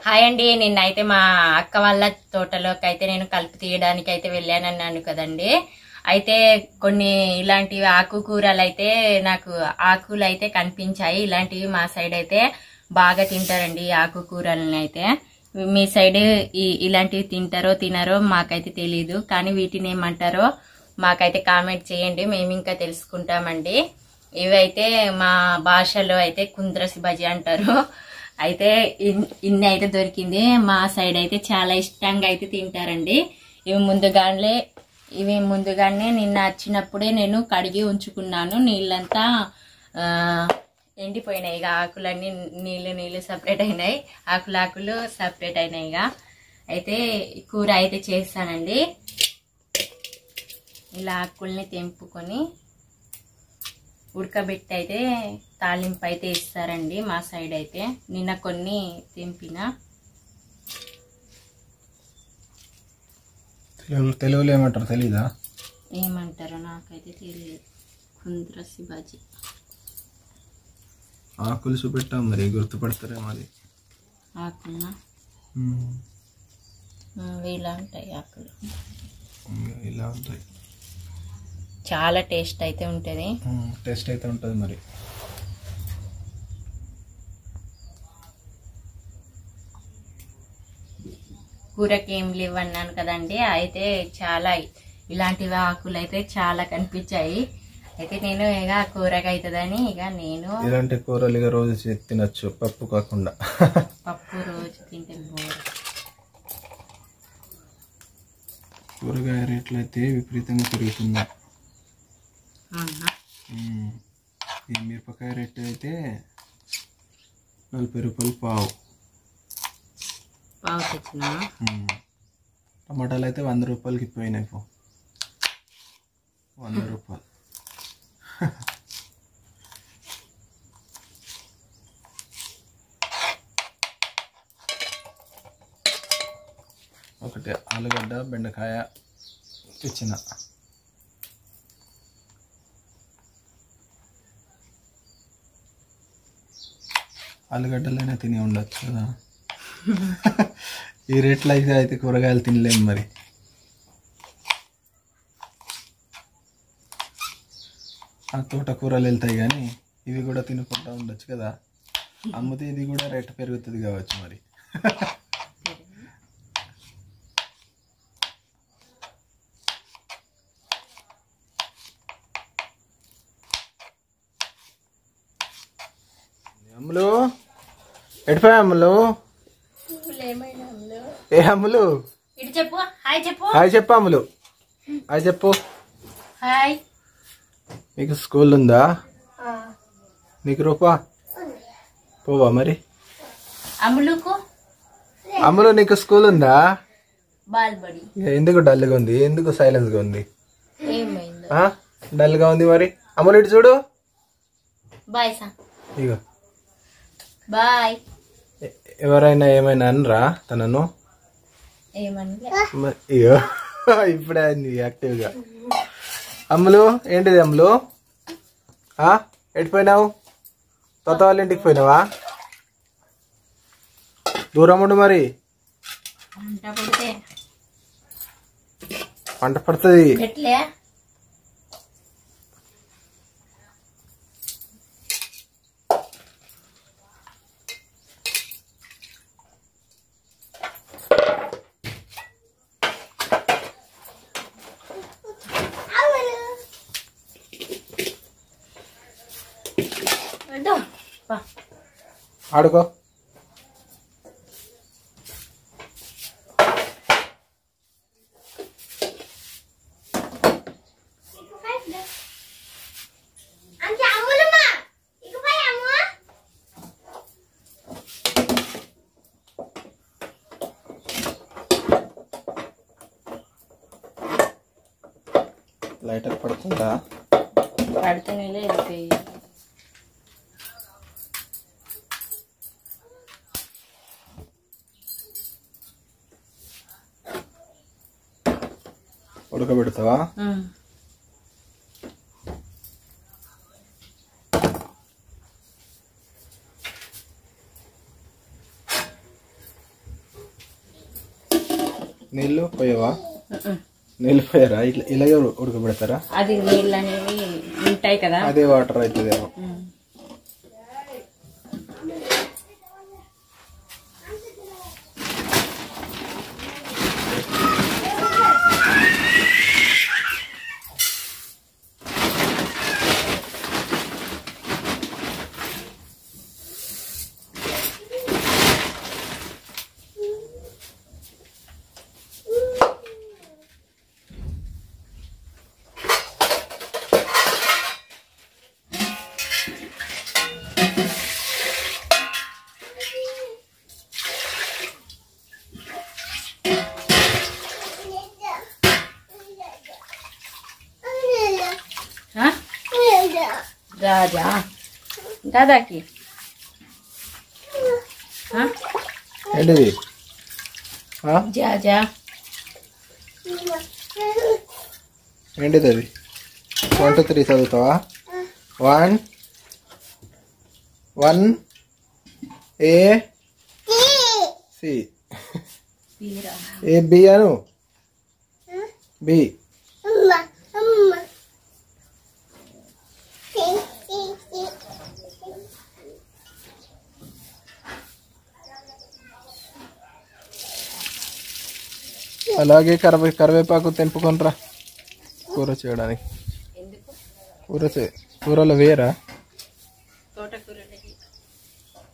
Hi అండి. నిన్నైతే మా అక్క వాళ్ళ తోటలోకి అయితే నేను కలుపు తీయడానికి అయితే వెళ్ళానన్నాను కదండి. అయితే కొన్ని ఇలాంటివి ఆకుకూరలు అయితే నాకు ఆకులు అయితే కనిపించాయి. ఇలాంటివి మా సైడ్ అయితే బాగా తింటారండి ఈ ఆకుకూరలని. అయితే మీ సైడ్ ఇలాంటివి తింటారో తినారో మాకైతే తెలీదు, కానీ వీటిని ఏమంటారో మాకైతే కామెంట్ చేయండి, మేము ఇంకా తెలుసుకుంటామండి. ఇవైతే మా భాషలో అయితే కుంద్రసి బజీ అంటారు. అయితే ఇన్ని అయితే దొరికింది. మా సైడ్ అయితే చాలా ఇష్టంగా అయితే తింటారండి. ఇవి ముందుగానే నిన్న వచ్చినప్పుడే నేను కడిగి ఉంచుకున్నాను. నీళ్ళంతా ఎండిపోయినాయి. ఇక ఆకులన్నీ నీళ్ళు సపరేట్ అయినాయి, ఆకులు సపరేట్ అయినాయి. ఇక అయితే కూర అయితే చేస్తానండి. ఇలా ఆకుల్ని తెంపుకొని ఉడకబెట్టి అయితే తాలింపు అయితే ఇస్తారండి మా సైడ్ అయితే. నిన్న కొన్ని తెంపిన. తెలుగులో ఏమంటారు తెలీదా? ఏమంటారో నాకైతే తెలియదు. కుంద్రసి బాజీ ఆకులు చూపెట్టాం, మరి గుర్తుపడతారే మరి. ఆకున్నా ఇలా ఉంటాయి ఆకులు, ఇలా ఉంటాయి. చాలా టేస్ట్ అయితే ఉంటుంది. టేస్ట్ అయితే ఉంటుంది మరి. కూరకి ఏం లేవు అన్నాను కదండి. అయితే చాలా ఇలాంటి ఆకులు అయితే చాలా కనిపించాయి. అయితే నేను ఇక కూరగా అవుతుందని నేను ఇలాంటి కూరలు ఇక రోజు తినచ్చు, పప్పు కాకుండా. పప్పు రోజు తింటే బోర్. కూరగాయ రేట్లు అయితే విపరీతంగా పెరుగుతున్నాయి. ఈ మిరపకాయ రేట్ అయితే 40 రూపాయలు పావు తెచ్చిన. టమాటాలు అయితే 100 రూపాయలకి పోయినాయి. 100 రూపాయలు. ఒకటి ఆలుగడ్డ బెండకాయ తెచ్చిన. ఆలుగడ్డలైనా తిని ఉండొచ్చు కదా. ఈ రేట్లు అయితే కూరగాయలు తినలేము మరి. ఆ తోట కూరలు వెళ్తాయి, కానీ ఇవి కూడా తినకుండా ఉండొచ్చు కదా. అమ్మితే ఇది కూడా రేటు పెరుగుతుంది కావచ్చు మరి. అమ్ములు ఎడిపోయా? అమ్ములు ఏ అమ్ములు? చెప్పు హాయ్ చెప్పు. హాయ్ చెప్పు అమ్ములు, హాయ్ చెప్పు. హాయ్. నీకు స్కూల్ ఉందా? నీకు రూపా పోవా మరి? అమ్ములు నీకు స్కూల్ ఉందా? ఎందుకు డల్గా ఉంది? ఎందుకు సైలెన్స్ గా ఉంది? డల్ గా ఉంది మరి. అమ్ములు ఇటు చూడు. ఇగో బాయ్. ఎవరైనా ఏమైనా అనరా తనను? ఇగో ఇప్పుడే అయింది యాక్టివ్ గా. అమ్ములు ఏంటిది అమ్ములు? ఎటుపోయినావు? తాత వాళ్ళ ఇంటికి పోయినావా? దూరం ఉండు మరి, పంట పడుతుంది. ఆడుకో. లైటర్ పడుతుందా? పడుతూనే లేదు. ఉడకబెడతావా? పోయావా? నీళ్ళు పోయారా? ఇలాగే ఉడకబెడతారా? అది నీళ్ళు అనేవి ఉంటాయి కదా, అదే వాటర్ అవుతుందేమో. రాజా దాదాకి ఏంటిది? జాజా ఏంటిది అది? 1 2 3 చదువుతావా? 1 A C A B Anu. B అలాగే కరివేపాకు తెంపుకొనిరా కూర చేయడానికి. కూరలో వేరా?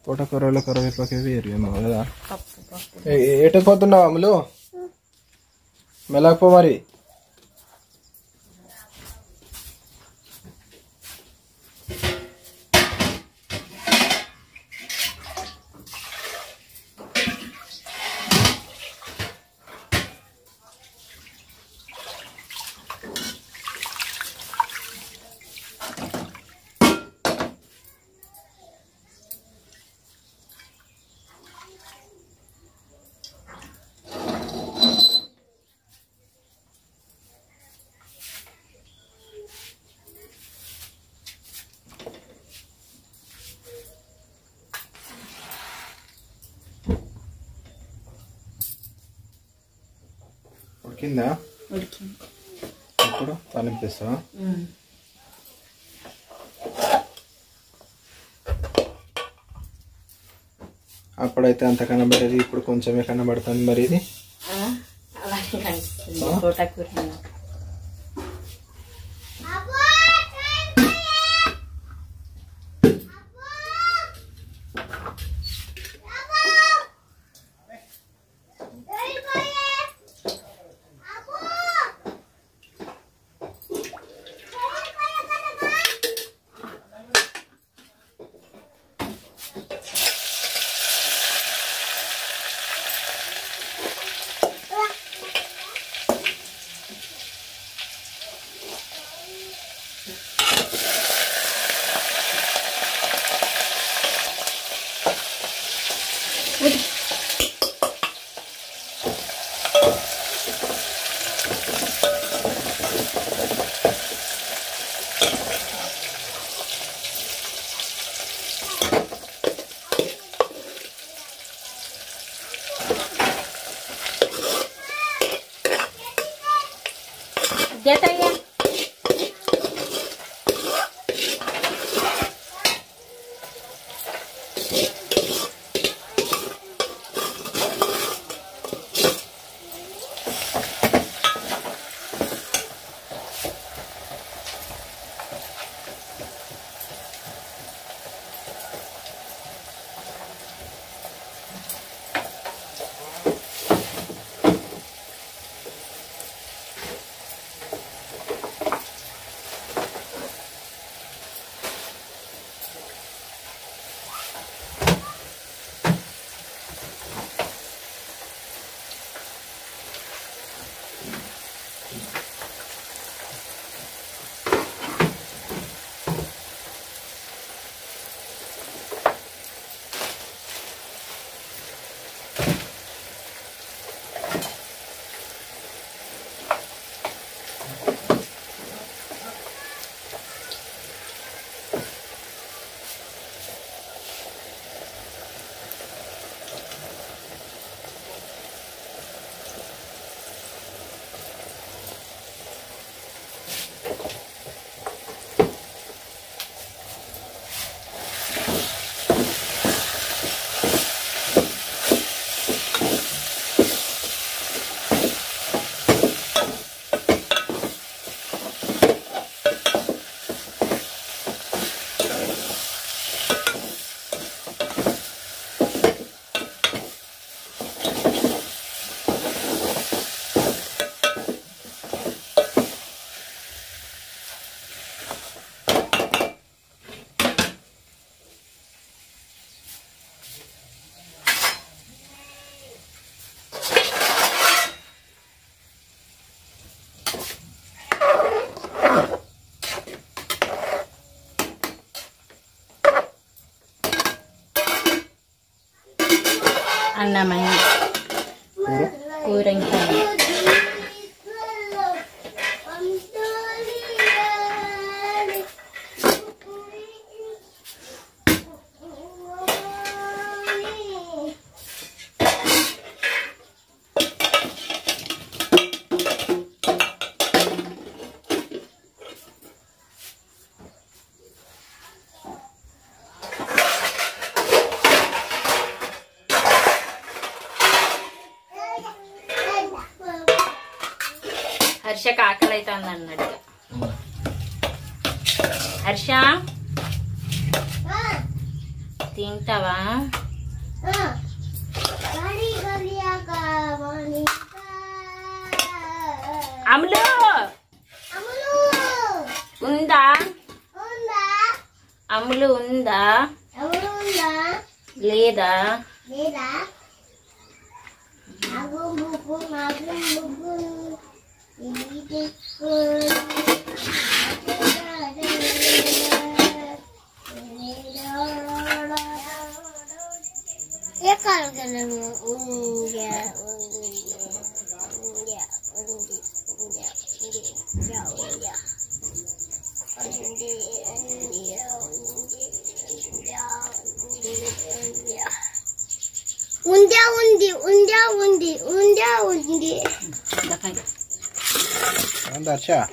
తోటకూరలో కరివేపాకు వేరు ఏమో కదా. ఎటుపోతున్నావు అమ్ములు? మెలకపో మరి. ఉడికిందా? ఇప్పుడు తాలింపేస్తావా? అప్పుడైతే అంత కనబడేది, ఇప్పుడు కొంచెమే కనబడుతుంది. మరి ఇది జతయ్యా అన్నమైంది, కూర ఇంకా హర్షకు ఆకలి అవుతుంది అన్నాడు. హర్ష తింటావా? అమ్ములు ఉందా? అమ్ములు ఉందా లేదా? Hrsha.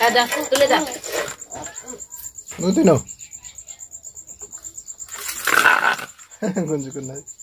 Ada, tuloy dah. Nuti no. Gunjukunnadi.